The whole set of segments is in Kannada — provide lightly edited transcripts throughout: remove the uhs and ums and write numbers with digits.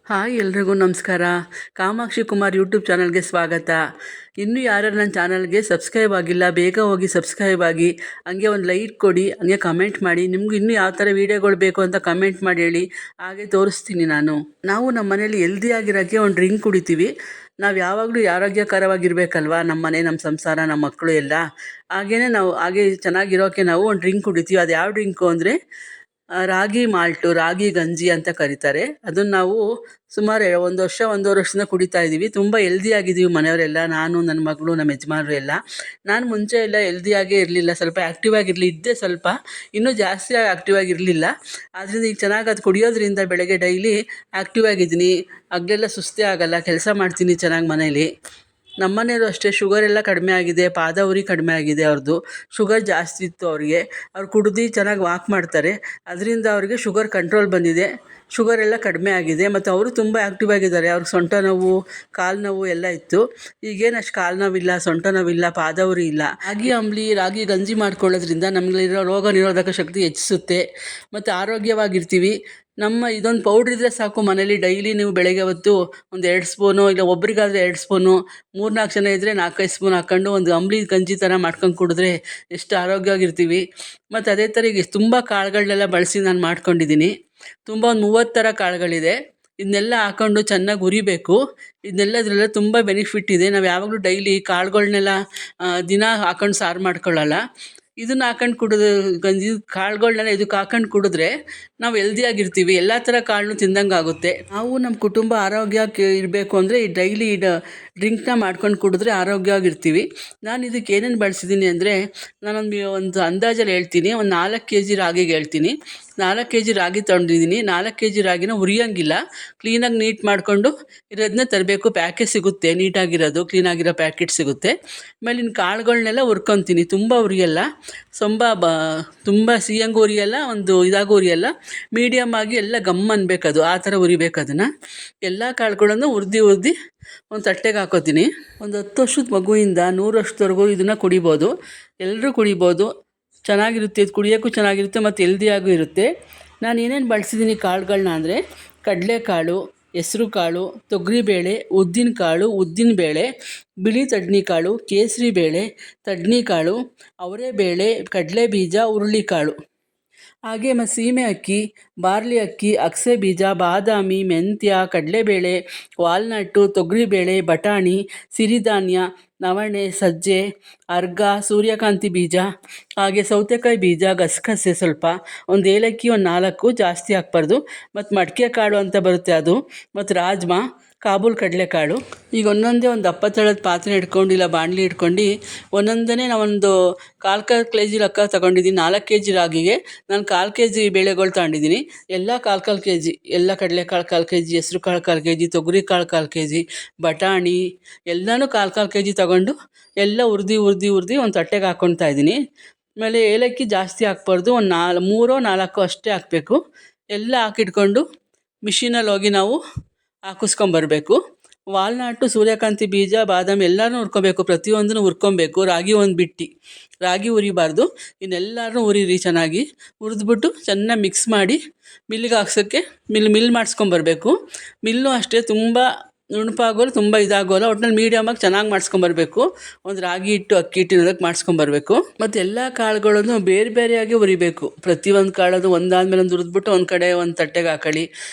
ಹಾಯ್ ಎಲ್ರಿಗೂ ನಮಸ್ಕಾರ. ಕಾಮಾಕ್ಷಿ ಕುಮಾರ್ ಯೂಟ್ಯೂಬ್ ಚಾನಲ್ಗೆ ಸ್ವಾಗತ. ಇನ್ನೂ ಯಾರು ನನ್ನ ಚಾನಲ್ಗೆ ಸಬ್ಸ್ಕ್ರೈಬ್ ಆಗಿಲ್ಲ, ಬೇಗ ಹೋಗಿ ಸಬ್ಸ್ಕ್ರೈಬ್ ಆಗಿ, ಹಂಗೆ ಒಂದು ಲೈಕ್ ಕೊಡಿ, ಹಂಗೆ ಕಮೆಂಟ್ ಮಾಡಿ. ನಿಮ್ಗೆ ಇನ್ನೂ ಯಾವ ಥರ ವೀಡಿಯೋಗಳು ಬೇಕು ಅಂತ ಕಮೆಂಟ್ ಮಾಡಿ ಹೇಳಿ, ಹಾಗೆ ತೋರಿಸ್ತೀನಿ ನಾನು. ನಾವು ನಮ್ಮ ಮನೇಲಿ ಹೆಲ್ದಿಯಾಗಿರೋಕ್ಕೆ ಒಂದು ಡ್ರಿಂಕ್ ಕುಡಿತೀವಿ. ನಾವು ಯಾವಾಗಲೂ ಆರೋಗ್ಯಕರವಾಗಿರಬೇಕಲ್ವ, ನಮ್ಮ ಮನೆ, ನಮ್ಮ ಸಂಸಾರ, ನಮ್ಮ ಮಕ್ಕಳು ಎಲ್ಲ. ಹಾಗೆ ಚೆನ್ನಾಗಿರೋಕ್ಕೆ ನಾವು ಒಂದು ಡ್ರಿಂಕ್ ಕುಡಿತೀವಿ. ಅದು ಯಾವ ಡ್ರಿಂಕು ಅಂದರೆ ರಾಗಿ ಮಾಲ್ಟು, ರಾಗಿ ಗಂಜಿ ಅಂತ ಕರೀತಾರೆ. ಅದನ್ನು ನಾವು ಸುಮಾರು 1 ವರ್ಷ, 1.5 ವರ್ಷದಿಂದ ಕುಡಿತಾ ಇದ್ದೀವಿ. ತುಂಬ ಹೆಲ್ದಿಯಾಗಿದ್ದೀವಿ ಮನೆಯವರೆಲ್ಲ, ನಾನು, ನನ್ನ ಮಗಳು, ನಮ್ಮ ಯಜಮಾನರು ಎಲ್ಲ. ನಾನು ಮುಂಚೆ ಎಲ್ಲ ಹೆಲ್ದಿಯಾಗೇ ಇರಲಿಲ್ಲ, ಸ್ವಲ್ಪ ಆ್ಯಕ್ಟಿವ್ ಇದ್ದೆ ಸ್ವಲ್ಪ, ಇನ್ನೂ ಜಾಸ್ತಿ ಆ್ಯಕ್ಟಿವ್ ಆಗಿರಲಿಲ್ಲ. ಆದ್ದರಿಂದ ಈಗ ಚೆನ್ನಾಗಿ ಅದು ಕುಡಿಯೋದ್ರಿಂದ ಬೆಳಗ್ಗೆ ಡೈಲಿ ಆ್ಯಕ್ಟಿವ್ ಆಗಿದ್ದೀನಿ. ಹಗಲೆಲ್ಲ ಸುಸ್ತೇ ಆಗಲ್ಲ, ಕೆಲಸ ಮಾಡ್ತೀನಿ ಚೆನ್ನಾಗಿ ಮನೇಲಿ. ನಮ್ಮನೆಯವರು ಅಷ್ಟೇ, ಶುಗರೆಲ್ಲ ಕಡಿಮೆ ಆಗಿದೆ, ಪಾದ ಉರಿ ಕಡಿಮೆ ಆಗಿದೆ. ಅವ್ರದ್ದು ಶುಗರ್ ಜಾಸ್ತಿ ಇತ್ತು ಅವ್ರಿಗೆ. ಅವ್ರು ಕುಡ್ದು ಚೆನ್ನಾಗಿ ವಾಕ್ ಮಾಡ್ತಾರೆ, ಅದರಿಂದ ಅವ್ರಿಗೆ ಶುಗರ್ ಕಂಟ್ರೋಲ್ ಬಂದಿದೆ, ಶುಗರೆಲ್ಲ ಕಡಿಮೆ ಆಗಿದೆ. ಮತ್ತು ಅವರು ತುಂಬ ಆ್ಯಕ್ಟಿವ್ ಆಗಿದ್ದಾರೆ. ಅವ್ರಿಗೆ ಸೊಂಟ ನೋವು, ಕಾಲು ನೋವು ಎಲ್ಲ ಇತ್ತು. ಈಗೇನು ಅಷ್ಟು ಕಾಲು ನೋವಿಲ್ಲ, ಸೊಂಟ ನೋವಿಲ್ಲ, ಪಾದ ಉರಿ ಇಲ್ಲ. ರಾಗಿ ಅಂಬಲಿ, ರಾಗಿ ಗಂಜಿ ಮಾಡ್ಕೊಳ್ಳೋದ್ರಿಂದ ನಮಗಿರೋ ರೋಗ ನಿರೋಧಕ ಶಕ್ತಿ ಹೆಚ್ಚಿಸುತ್ತೆ ಮತ್ತು ಆರೋಗ್ಯವಾಗಿರ್ತೀವಿ. ಇದೊಂದು ಪೌಡ್ರ್ ಇದ್ದರೆ ಸಾಕು ಮನೇಲಿ. ಡೈಲಿ ನೀವು ಬೆಳಗ್ಗೆ ಹೊತ್ತು ಒಂದು 2 ಸ್ಪೂನು, ಇಲ್ಲ ಒಬ್ರಿಗಾದರೆ 2 ಸ್ಪೂನು, 3-4 ಜನ ಇದ್ದರೆ 4-5 ಸ್ಪೂನ್ ಹಾಕ್ಕೊಂಡು ಒಂದು ಅಂಬಲಿ ಗಂಜಿ ಥರ ಮಾಡ್ಕೊಂಡು ಕುಡಿದ್ರೆ ಎಷ್ಟು ಆರೋಗ್ಯವಾಗಿರ್ತೀವಿ. ಮತ್ತು ಅದೇ ಥರ ಈಗ ತುಂಬ ಕಾಳುಗಳನ್ನೆಲ್ಲ ಬಳಸಿ ನಾನು ಮಾಡ್ಕೊಂಡಿದ್ದೀನಿ. ತುಂಬ ಒಂದು 30 ಥರ ಕಾಳುಗಳಿದೆ. ಇದನ್ನೆಲ್ಲ ಹಾಕ್ಕೊಂಡು ಚೆನ್ನಾಗಿ ಹುರಿಬೇಕು. ಇದನ್ನೆಲ್ಲದ್ರಲ್ಲ ತುಂಬ ಬೆನಿಫಿಟ್ ಇದೆ. ನಾವು ಯಾವಾಗಲೂ ಡೈಲಿ ಕಾಳುಗಳ್ನೆಲ್ಲ ದಿನ ಹಾಕೊಂಡು ಸಾರು ಮಾಡ್ಕೊಳ್ಳಲ್ಲ. ಇದನ್ನು ಹಾಕೊಂಡು ಕುಡಿದು ಗಂಜಿ ಕಾಳುಗಳ್ನೆಲ್ಲ ಇದಕ್ಕೆ ಹಾಕೊಂಡು ಕುಡಿದ್ರೆ ನಾವು ಹೆಲ್ದಿಯಾಗಿರ್ತೀವಿ. ಎಲ್ಲ ಥರ ಕಾಳನ್ನು ತಿಂದಂಗೆ ಆಗುತ್ತೆ. ನಾವು ನಮ್ಮ ಕುಟುಂಬ ಆರೋಗ್ಯಕ್ಕೆ ಇರಬೇಕು ಅಂದರೆ ಈ ಡೈಲಿ ಡ್ರಿಂಕ್ನ ಮಾಡ್ಕೊಂಡು ಕುಡಿದ್ರೆ ಆರೋಗ್ಯವಾಗಿರ್ತೀವಿ. ನಾನು ಇದಕ್ಕೆ ಏನೇನು ಬಳಸಿದ್ದೀನಿ ಅಂದರೆ, ಒಂದು ಅಂದಾಜಲ್ಲಿ ಹೇಳ್ತೀನಿ. ಒಂದು 4 kg ರಾಗಿಗೆ ಹೇಳ್ತೀನಿ. 4 kg ರಾಗಿ ತೊಗೊಂಡಿದ್ದೀನಿ. 4 kg ರಾಗಿನ ಹುರಿಯೋಂಗಿಲ್ಲ, ಕ್ಲೀನಾಗಿ ನೀಟ್ ಮಾಡಿಕೊಂಡು ಇರೋದನ್ನ ತರಬೇಕು. ಪ್ಯಾಕೆಟ್ ಸಿಗುತ್ತೆ ನೀಟಾಗಿರೋದು, ಕ್ಲೀನಾಗಿರೋ ಪ್ಯಾಕೆಟ್ ಸಿಗುತ್ತೆ. ಆಮೇಲೆ ಇನ್ನು ಕಾಳುಗಳ್ನೆಲ್ಲ ಹುರ್ಕೊತೀನಿ. ತುಂಬ ಹುರಿಯಲ್ಲ, ತುಂಬ ಸಿಹಿಯಂಗೂ ಹುರಿಯಲ್ಲ, ಒಂದು ಇದಾಗೂ ಹುರಿಯಲ್ಲ, ಮೀಡಿಯಮ್ ಆಗಿ ಎಲ್ಲ ಗಮ್ ಅನ್ಬೇಕದು, ಆ ಥರ ಹುರಿಬೇಕು ಅದನ್ನು. ಎಲ್ಲ ಕಾಳುಗಳನ್ನು ಹುರಿದು ಒಂದು ತಟ್ಟೆಗೆ ಹಾಕೋತೀನಿ. ಒಂದು 10 ವರ್ಷದ ಮಗುವಿಂದ 100 ವರ್ಷದವರೆಗೂ ಇದನ್ನು ಕುಡಿಬೋದು, ಎಲ್ಲರೂ ಕುಡಿಬೋದು. ಚೆನ್ನಾಗಿರುತ್ತೆ, ಇದು ಕುಡಿಯೋಕ್ಕೂ ಚೆನ್ನಾಗಿರುತ್ತೆ ಮತ್ತು ಹೆಲ್ದಿಯಾಗೂ ಇರುತ್ತೆ. ನಾನು ಏನೇನು ಬಳಸಿದ್ದೀನಿ ಕಾಳುಗಳನ್ನ ಅಂದರೆ, ಕಡಲೆಕಾಳು, ಹೆಸ್ರು ಕಾಳು, ತೊಗರಿಬೇಳೆ, ಉದ್ದಿನಕಾಳು, ಉದ್ದಿನಬೇಳೆ, ಬಿಳಿ ತಡ್ನಿಕಾಳು, ಕೇಸರಿ ಬೇಳೆ, ತಡ್ನಿಕಾಳು, ಅವರೆಬೇಳೆ, ಕಡಲೆ ಬೀಜ, ಹುರುಳಿಕಾಳು, ಹಾಗೆ ಮತ್ತು ಸೀಮೆ ಅಕ್ಕಿ, ಬಾರ್ಲಿ ಅಕ್ಕಿ, ಅಗಸೆ ಬೀಜ, ಬಾದಾಮಿ, ಮೆಂತ್ಯ, ಕಡಲೆಬೇಳೆ, ವಾಲ್ನಟ್ಟು, ತೊಗರಿಬೇಳೆ, ಬಟಾಣಿ, ಸಿರಿಧಾನ್ಯ, ನವಣೆ, ಸಜ್ಜೆ, ಅರ್ಗ, ಸೂರ್ಯಕಾಂತಿ ಬೀಜ, ಹಾಗೆ ಸೌತೆಕಾಯಿ ಬೀಜ, ಗಸಗಸೆ ಸ್ವಲ್ಪ, ಒಂದು ಏಲಕ್ಕಿ, ಒಂದು 4, ಜಾಸ್ತಿ ಹಾಕ್ಬಾರ್ದು, ಮತ್ತು ಮಡಿಕೆ ಕಾಳು ಅಂತ ಬರುತ್ತೆ ಅದು, ಮತ್ತು ರಾಜ್ಮಾ, ಕಾಬೂಲ್ ಕಡಲೆಕಾಳು. ಈಗ ಒಂದೊಂದೇ ಒಂದು ದಪ್ಪ ತಳದ ಪಾತ್ರೆ ಇಟ್ಕೊಂಡು, ಇಲ್ಲ ಬಾಣಲಿ ಇಟ್ಕೊಂಡು ಒಂದೊಂದೇ ನಾವೊಂದು 1/4 kg ಲೆಕ್ಕ ತೊಗೊಂಡಿದ್ದೀನಿ. 4 kg ರಾಗಿಗೆ ನಾನು 1/4 kg ಬೇಳೆಗಳು ತಗೊಂಡಿದ್ದೀನಿ. ಎಲ್ಲ 1/4 kg, ಎಲ್ಲ ಕಡಲೆಕಾಳು 1/4 kg, ಹೆಸ್ರು ಕಾಳು 1/4 kg, ತೊಗರಿ ಕಾಳು 1/4 kg, ಬಟಾಣಿ ಎಲ್ಲನೂ 1/4 kg ತೊಗೊಂಡು ಎಲ್ಲ ಹುರಿದು ಒಂದು ತಟ್ಟೆಗೆ ಹಾಕ್ಕೊಳ್ತಾ ಇದ್ದೀನಿ. ಆಮೇಲೆ ಏಲಕ್ಕಿ ಜಾಸ್ತಿ ಹಾಕ್ಬಾರ್ದು, ಒಂದು 3-4 ಅಷ್ಟೇ ಹಾಕಬೇಕು. ಎಲ್ಲ ಹಾಕಿಟ್ಕೊಂಡು ಮಿಷಿನಲ್ಲಿ ಹೋಗಿ ನಾವು ಹಾಕಿಸ್ಕೊಂಬರ್ಬೇಕು. ವಾಲ್ನಟ್ಟು, ಸೂರ್ಯಕಾಂತಿ ಬೀಜ, ಬಾದಾಮಿ ಎಲ್ಲನೂ ಹುರ್ಕೊಬೇಕು, ಪ್ರತಿಯೊಂದನ್ನು ಹುರ್ಕೊಬೇಕು. ರಾಗಿ ಒಂದು ಬಿಟ್ಟು, ರಾಗಿ ಹುರಿಬಾರ್ದು. ಇನ್ನೆಲ್ಲರೂ ಹುರಿರಿ ಚೆನ್ನಾಗಿ. ಹುರಿದ್ಬಿಟ್ಟು ಚೆನ್ನಾಗಿ ಮಿಕ್ಸ್ ಮಾಡಿ ಮಿಲ್ಲಿಗೆ ಹಾಕ್ಸೋಕ್ಕೆ ಮಿಲ್ ಮಾಡಿಸ್ಕೊಂಬರ್ಬೇಕು. ಮಿಲ್ಲು ಅಷ್ಟೇ ತುಂಬ ನುಣುಪಾಗೋಲ್ಲ, ತುಂಬ ಇದಾಗೋಲ್ಲ, ಒಟ್ಟಿನಲ್ಲಿ ಮೀಡಿಯಮಾಗಿ ಚೆನ್ನಾಗಿ ಮಾಡಿಸ್ಕೊಂಬರ್ಬೇಕು. ಒಂದು ರಾಗಿ ಹಿಟ್ಟು, ಅಕ್ಕಿ ಹಿಟ್ಟಿನದಕ್ಕೆ ಮಾಡಿಸ್ಕೊಂಬರ್ಬೇಕು. ಮತ್ತು ಎಲ್ಲ ಕಾಳುಗಳನ್ನು ಬೇರೆ ಬೇರೆಯಾಗಿ ಹುರಿಬೇಕು. ಪ್ರತಿಯೊಂದು ಕಾಳದು ಒಂದಾದ್ಮೇಲೆ ಒಂದು ಹುರಿದ್ಬಿಟ್ಟು ಒಂದು ಕಡೆ ಒಂದು ತಟ್ಟೆಗೆ ಹಾಕೊಳ್ಳಿ.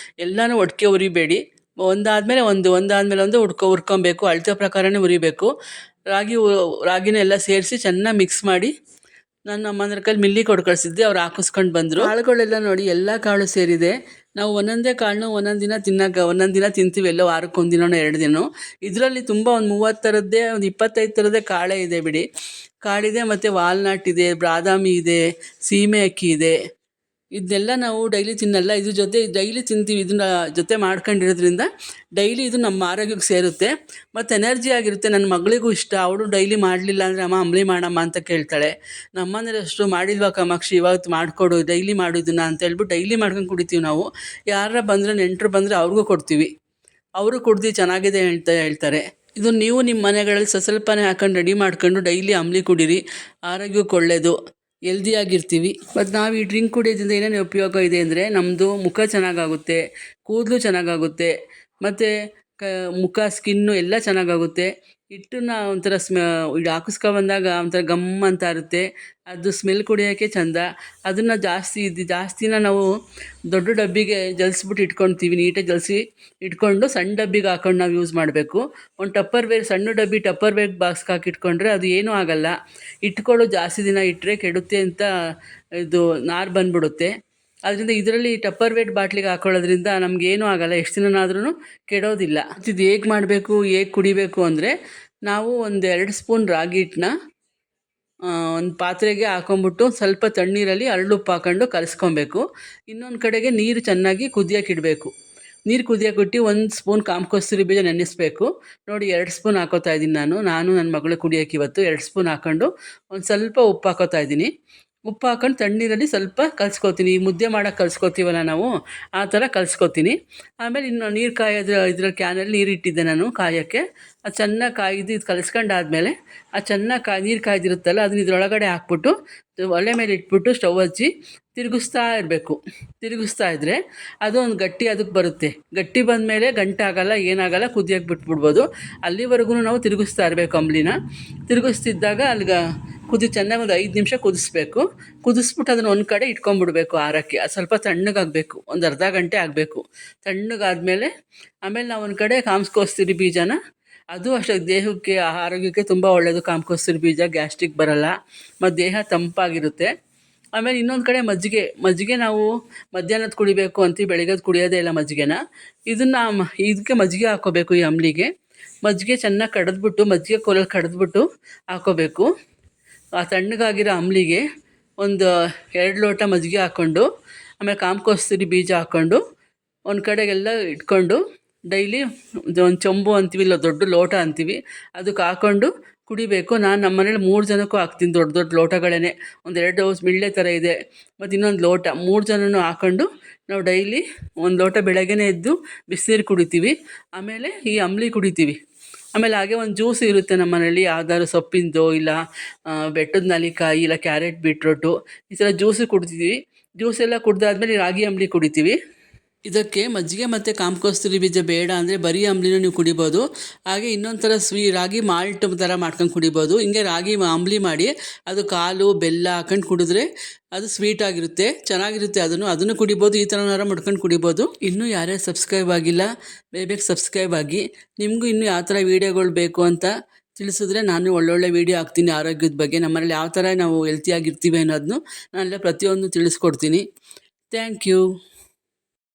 ಎಲ್ಲನೂ ಒಟ್ಟಿಗೆ ಹುರಿಬೇಡಿ, ಒಂದಾದಮೇಲೆ ಒಂದು ಹುರ್ಕೊಬೇಕು. ಅಳತೆ ಪ್ರಕಾರನೇ ಹುರಿಬೇಕು. ರಾಗಿನ ಎಲ್ಲ ಸೇರಿಸಿ ಚೆನ್ನಾಗಿ ಮಿಕ್ಸ್ ಮಾಡಿ ನನ್ನ ಅಮ್ಮನ ಕೈಲಿ ಮಿಲ್ಲಿಗೆ ಕೊಟ್ಟು ಕಳಿಸಿದ್ದೆ, ಅವ್ರು ಹಾಕಿಸ್ಕೊಂಡು ಬಂದರು. ಕಾಳುಗಳೆಲ್ಲ ನೋಡಿ ಎಲ್ಲ ಕಾಳು ಸೇರಿದೆ. ನಾವು ಒಂದೊಂದೇ ಕಾಳನ್ನು ಒಂದೊಂದು ದಿನ ತಿಂತೀವಿ, ಎಲ್ಲೋ ವಾರಕ್ಕೆ 1 ದಿನನೋ 2 ದಿನ. ಇದರಲ್ಲಿ ತುಂಬ ಒಂದು 30 ಥರದ್ದೇ, ಒಂದು 25 ಥರದ್ದೇ ಕಾಳೇ ಇದೆ ಬಿಡಿ. ಕಾಳಿದೆ, ಮತ್ತು ವಾಲ್ನಟ್ ಇದೆ, ಬಾದಾಮಿ ಇದೆ, ಸೀಮೆ ಅಕ್ಕಿ ಇದೆ. ಇದನ್ನೆಲ್ಲ ನಾವು ಡೈಲಿ ತಿನ್ನಲ್ಲ, ಇದ್ರ ಜೊತೆ ಡೈಲಿ ತಿಂತೀವಿ. ಇದನ್ನ ಜೊತೆ ಮಾಡ್ಕೊಂಡಿರೋದ್ರಿಂದ ಡೈಲಿ ಇದು ನಮ್ಮ ಆರೋಗ್ಯಕ್ಕೆ ಸೇರುತ್ತೆ ಮತ್ತು ಎನರ್ಜಿ ಆಗಿರುತ್ತೆ. ನನ್ನ ಮಗಳಿಗೂ ಇಷ್ಟ, ಅವಳು ಡೈಲಿ ಮಾಡಲಿಲ್ಲ ಅಂದರೆ ಅಮ್ಮ ಅಂಬಲಿ ಮಾಡಮ್ಮ ಅಂತ ಕೇಳ್ತಾಳೆ. ನಮ್ಮನೇಲಿ ಅಷ್ಟು ಮಾಡಿಲ್ವಾ ಕಾಮಾಕ್ಷಿ, ಇವತ್ತು ಮಾಡಿಕೊಡು, ಡೈಲಿ ಮಾಡು ಇದನ್ನು ಅಂತ ಹೇಳ್ಬಿಟ್ಟು ಡೈಲಿ ಮಾಡ್ಕೊಂಡು ಕುಡಿತೀವಿ ನಾವು. ಯಾರ ಬಂದರೆ, ನೆಂಟರು ಬಂದರೆ ಅವ್ರಿಗೂ ಕೊಡ್ತೀವಿ, ಅವರು ಕುಡ್ದು ಚೆನ್ನಾಗಿದೆ ಹೇಳ್ತಾರೆ. ಇದು ನೀವು ನಿಮ್ಮ ಮನೆಗಳಲ್ಲಿ ಸ್ವಲ್ಪನೇ ಹಾಕೊಂಡು ರೆಡಿ ಮಾಡ್ಕೊಂಡು ಡೈಲಿ ಅಂಬಲಿ ಕುಡೀರಿ, ಆರೋಗ್ಯಕ್ಕೆ ಒಳ್ಳೆಯದು. ಹೆಲ್ದಿಯಾಗಿರ್ತೀವಿ. ಮತ್ತು ನಾವು ಈ ಡ್ರಿಂಕ್ ಕುಡಿಯೋದ್ರಿಂದ ಏನೇನು ಉಪಯೋಗ ಇದೆ ಅಂದರೆ ನಮ್ಮದು ಮುಖ ಚೆನ್ನಾಗಾಗುತ್ತೆ, ಕೂದಲು ಚೆನ್ನಾಗಾಗುತ್ತೆ, ಮತ್ತು ಮುಖ ಸ್ಕಿನ್ನು ಎಲ್ಲ ಚೆನ್ನಾಗಾಗುತ್ತೆ. ಹಿಟ್ಟನ್ನ ಒಂಥರ ಇದು ಹಾಕಿಸ್ಕೊಂಬಂದಾಗ ಒಂಥರ ಗಮ್ ಅಂತ ಇರುತ್ತೆ, ಅದು ಸ್ಮೆಲ್ ಕುಡಿಯೋಕ್ಕೆ ಚೆಂದ. ಅದನ್ನು ಜಾಸ್ತಿನ ನಾವು ದೊಡ್ಡ ಡಬ್ಬಿಗೆ ಜಲ್ಸ್ಬಿಟ್ಟು ಇಟ್ಕೊಳ್ತೀವಿ. ನೀಟಾಗಿ ಜಲ್ಸಿ ಇಟ್ಕೊಂಡು ಸಣ್ಣ ಡಬ್ಬಿಗೆ ಹಾಕೊಂಡು ನಾವು ಯೂಸ್ ಮಾಡಬೇಕು. ಒಂದು ಸಣ್ಣ ಡಬ್ಬಿ ಟಪ್ಪರ್ ವೇರ್ ಬಾಕ್ಸ್ಗೆ ಹಾಕಿ ಇಟ್ಕೊಂಡ್ರೆ ಅದು ಏನೂ ಆಗಲ್ಲ. ಇಟ್ಕೊಳ್ಳೋ ಜಾಸ್ತಿ ದಿನ ಇಟ್ಟರೆ ಕೆಡುತ್ತೆ ಅಂತ ಇದು ನಾರು ಬಂದ್ಬಿಡುತ್ತೆ. ಅದರಿಂದ ಇದರಲ್ಲಿ ಟಪ್ಪರ್ ವೇರ್ ಬಾಟ್ಲಿಗೆ ಹಾಕೊಳ್ಳೋದ್ರಿಂದ ನಮಗೇನೂ ಆಗಲ್ಲ, ಎಷ್ಟು ದಿನನಾದ್ರೂ ಕೆಡೋದಿಲ್ಲ. ಇದು ಹೇಗೆ ಮಾಡಬೇಕು, ಹೇಗೆ ಕುಡಿಬೇಕು ಅಂದರೆ, ನಾವು ಒಂದು 2 ಸ್ಪೂನ್ ರಾಗಿ ಹಿಟ್ಟನ್ನ ಒಂದು ಪಾತ್ರೆಗೆ ಹಾಕೊಂಬಿಟ್ಟು ಸ್ವಲ್ಪ ತಣ್ಣೀರಲ್ಲಿ ಹರಳುಪ್ಪು ಹಾಕೊಂಡು ಕಲಿಸ್ಕೊಬೇಕು. ಇನ್ನೊಂದು ಕಡೆಗೆ ನೀರು ಚೆನ್ನಾಗಿ ಕುದಿಯೋಕ್ಕಿಡಬೇಕು. ನೀರು ಕುದಿಯೋಕ್ಕಿಟ್ಟು 1 ಸ್ಪೂನ್ ಕಾಮಕಸ್ತೂರಿ ಬೀಜ ನೆನೆಸ್ಬೇಕು. ನೋಡಿ 2 ಸ್ಪೂನ್ ಹಾಕೋತಾ ಇದ್ದೀನಿ ನಾನು ನನ್ನ ಮಗಳು ಕುಡಿಯೋಕೆ ಇವತ್ತು 2 ಸ್ಪೂನ್ ಹಾಕ್ಕೊಂಡು ಒಂದು ಸ್ವಲ್ಪ ಉಪ್ಪು ಹಾಕೋತಾ ಇದ್ದೀನಿ. ಉಪ್ಪು ಹಾಕೊಂಡು ತಣ್ಣೀರಲ್ಲಿ ಸ್ವಲ್ಪ ಕಲಿಸ್ಕೊತೀನಿ. ಈ ಮುದ್ದೆ ಮಾಡೋಕ್ಕೆ ಕಲಿಸ್ಕೊತೀವಲ್ಲ ನಾವು, ಆ ಥರ ಕಲಿಸ್ಕೊತೀನಿ. ಆಮೇಲೆ ಇನ್ನು ನೀರು ಇದ್ರ ಕ್ಯಾನಲ್ಲಿ ನೀರು ಇಟ್ಟಿದ್ದೆ ನಾನು ಕಾಯೋಕ್ಕೆ. ಅದು ಚೆನ್ನಾಗಿ ಕಾಯ್ದು ಇದು ಕಲಿಸ್ಕೊಂಡಾದ್ಮೇಲೆ ಅದು ಚೆನ್ನಾಗಿ ನೀರು ಕಾಯ್ದಿರುತ್ತಲ್ಲ, ಅದನ್ನ ಇದ್ರೊಳಗಡೆ ಹಾಕ್ಬಿಟ್ಟು ಒಲೆ ಮೇಲೆ ಇಟ್ಬಿಟ್ಟು ಸ್ಟವ್ ಹಚ್ಚಿ ತಿರುಗಿಸ್ತಾ ಇರಬೇಕು. ತಿರುಗಿಸ್ತಾ ಇದ್ದರೆ ಅದು ಒಂದು ಗಟ್ಟಿ ಅದಕ್ಕೆ ಬರುತ್ತೆ. ಗಟ್ಟಿ ಬಂದಮೇಲೆ ಗಂಟಾಗಲ್ಲ, ಏನಾಗಲ್ಲ, ಕುದಿಯೋಕ್ಕೆ ಬಿಟ್ಬಿಡ್ಬೋದು. ಅಲ್ಲಿವರೆಗೂ ನಾವು ತಿರುಗಿಸ್ತಾ ಇರಬೇಕು. ಅಂಬ್ಲಿನ ತಿರುಗಿಸ್ತಿದ್ದಾಗ ಅಲ್ಲಿಗೆ ಚೆನ್ನಾಗಿ ಒಂದು 5 ನಿಮಿಷ ಕುದಿಸ್ಬೇಕು. ಕುದಿಸ್ಬಿಟ್ಟು ಅದನ್ನು ಒಂದು ಕಡೆ ಇಟ್ಕೊಂಡ್ಬಿಡ್ಬೇಕು ಆರೋಕ್ಕೆ. ಅದು ಸ್ವಲ್ಪ ತಣ್ಣಗಾಗಬೇಕು, ಒಂದು ಅರ್ಧ ಗಂಟೆ ಆಗಬೇಕು. ತಣ್ಣಗಾದ್ಮೇಲೆ ಆಮೇಲೆ ನಾವು ಒಂದು ಕಡೆ ಕಾಮಕಸ್ತೂರಿ ಬೀಜನ, ಅದು ಅಷ್ಟೇ ದೇಹಕ್ಕೆ ಆರೋಗ್ಯಕ್ಕೆ ತುಂಬ ಒಳ್ಳೆಯದು. ಕಾಮಕಸ್ತೂರಿ ಬೀಜ ಗ್ಯಾಸ್ಟ್ರಿಕ್ ಬರಲ್ಲ ಮತ್ತು ದೇಹ ತಂಪಾಗಿರುತ್ತೆ. ಆಮೇಲೆ ಇನ್ನೊಂದು ಕಡೆ ಮಜ್ಜಿಗೆ ನಾವು ಮಧ್ಯಾಹ್ನದ ಕುಡಿಬೇಕು ಅಂತೀವಿ, ಬೆಳಗ್ಗೆದು ಕುಡಿಯೋದೇ ಇಲ್ಲ ಮಜ್ಜಿಗೆನ. ಇದಕ್ಕೆ ಮಜ್ಜಿಗೆ ಹಾಕ್ಕೋಬೇಕು. ಈ ಅಂಬ್ಲಿಗೆ ಮಜ್ಜಿಗೆ ಚೆನ್ನಾಗಿ ಕಡಿದ್ಬಿಟ್ಟು, ಮಜ್ಜಿಗೆ ಕೋಲಲ್ಲಿ ಕಡಿದ್ಬಿಟ್ಟು ಹಾಕ್ಕೋಬೇಕು. ಆ ತಣ್ಣಗಾಗಿರೋ ಅಂಬ್ಲಿಗೆ ಒಂದು 2 ಲೋಟ ಮಜ್ಜಿಗೆ ಹಾಕ್ಕೊಂಡು, ಆಮೇಲೆ ಕಾಮಕಸ್ತೂರಿ ಬೀಜ ಹಾಕ್ಕೊಂಡು ಒಂದು ಕಡೆಗೆಲ್ಲ ಇಟ್ಕೊಂಡು ಡೈಲಿ ಒಂದು ಚೊಂಬು ಅಂತೀವಿ, ಇಲ್ಲ ದೊಡ್ಡ ಲೋಟ ಅಂತೀವಿ, ಅದಕ್ಕೆ ಹಾಕ್ಕೊಂಡು ಕುಡಿಬೇಕು. ನಮ್ಮ ಮನೇಲಿ 3 ಜನಕ್ಕೂ ಹಾಕ್ತೀನಿ. ದೊಡ್ಡ ಲೋಟಗಳೇ ಒಂದು 2 ಮಿಳ್ಳೆ ಥರ ಇದೆ, ಮತ್ತು ಇನ್ನೊಂದು ಲೋಟ, 3 ಜನನೂ ಹಾಕ್ಕೊಂಡು ನಾವು ಡೈಲಿ 1 ಲೋಟ ಬೆಳಗ್ಗೆನೇ ಎದ್ದು ಬಿಸಿನೀರು ಕುಡಿತೀವಿ. ಆಮೇಲೆ ಈ ಅಂಬ್ಲಿ ಕುಡಿತೀವಿ. ಆಮೇಲೆ ಹಾಗೆ ಒಂದು ಜ್ಯೂಸ್ ಇರುತ್ತೆ ನಮ್ಮ ಮನೇಲಿ, ಯಾವ್ದಾದ್ರು ಸೊಪ್ಪಿಂದು, ಇಲ್ಲ ಬೆಟ್ಟದ ನೆಲ್ಲಿಕಾಯಿ, ಇಲ್ಲ ಕ್ಯಾರೆಟ್ ಬೀಟ್ರೋಟು, ಈ ಥರ ಜ್ಯೂಸು ಕುಡಿತೀವಿ. ಜ್ಯೂಸೆಲ್ಲ ಕುಡ್ದಾದ್ಮೇಲೆ ರಾಗಿ ಅಂಬ್ಲಿ ಕುಡಿತೀವಿ. ಇದಕ್ಕೆ ಮಜ್ಜಿಗೆ ಮತ್ತು ಕಾಮಕಸ್ತೂರಿ ಬೀಜ ಬೇಡ ಅಂದರೆ ಬರೀ ಅಂಬ್ಲಿನೂ ನೀವು ಕುಡಿಬೋದು. ಹಾಗೆ ಇನ್ನೊಂದು ಥರ ರಾಗಿ ಮಾಲ್ಟ್ ಥರ ಮಾಡ್ಕೊಂಡು ಕುಡಿಬೋದು. ಹಿಂಗೆ ರಾಗಿ ಅಂಬ್ಲಿ ಮಾಡಿ ಅದು ಹಾಲು ಬೆಲ್ಲ ಹಾಕೊಂಡು ಕುಡಿದ್ರೆ ಅದು ಸ್ವೀಟಾಗಿರುತ್ತೆ, ಚೆನ್ನಾಗಿರುತ್ತೆ. ಅದನ್ನು ಕುಡಿಬೋದು. ಈ ಥರನಾರ ಮಾಡ್ಕೊಂಡು ಕುಡಿಬೋದು. ಇನ್ನೂ ಯಾರ್ಯಾರು ಸಬ್ಸ್ಕ್ರೈಬ್ ಆಗಿಲ್ಲ, ಬೇಗ ಸಬ್ಸ್ಕ್ರೈಬ್ ಆಗಿ. ನಿಮಗೂ ಇನ್ನೂ ಯಾವ ಥರ ವೀಡಿಯೋಗಳು ಬೇಕು ಅಂತ ತಿಳಿಸಿದ್ರೆ ನಾನು ಒಳ್ಳೊಳ್ಳೆ ವೀಡಿಯೋ ಹಾಕ್ತೀನಿ ಆರೋಗ್ಯದ ಬಗ್ಗೆ. ನಮ್ಮನೇಲಿ ಯಾವ ಥರ ನಾವು ಹೆಲ್ತಿಯಾಗಿರ್ತೀವಿ ಅನ್ನೋದನ್ನು ನಾನೆಲ್ಲ ಪ್ರತಿಯೊಂದು ತಿಳಿಸ್ಕೊಡ್ತೀನಿ. Thank you.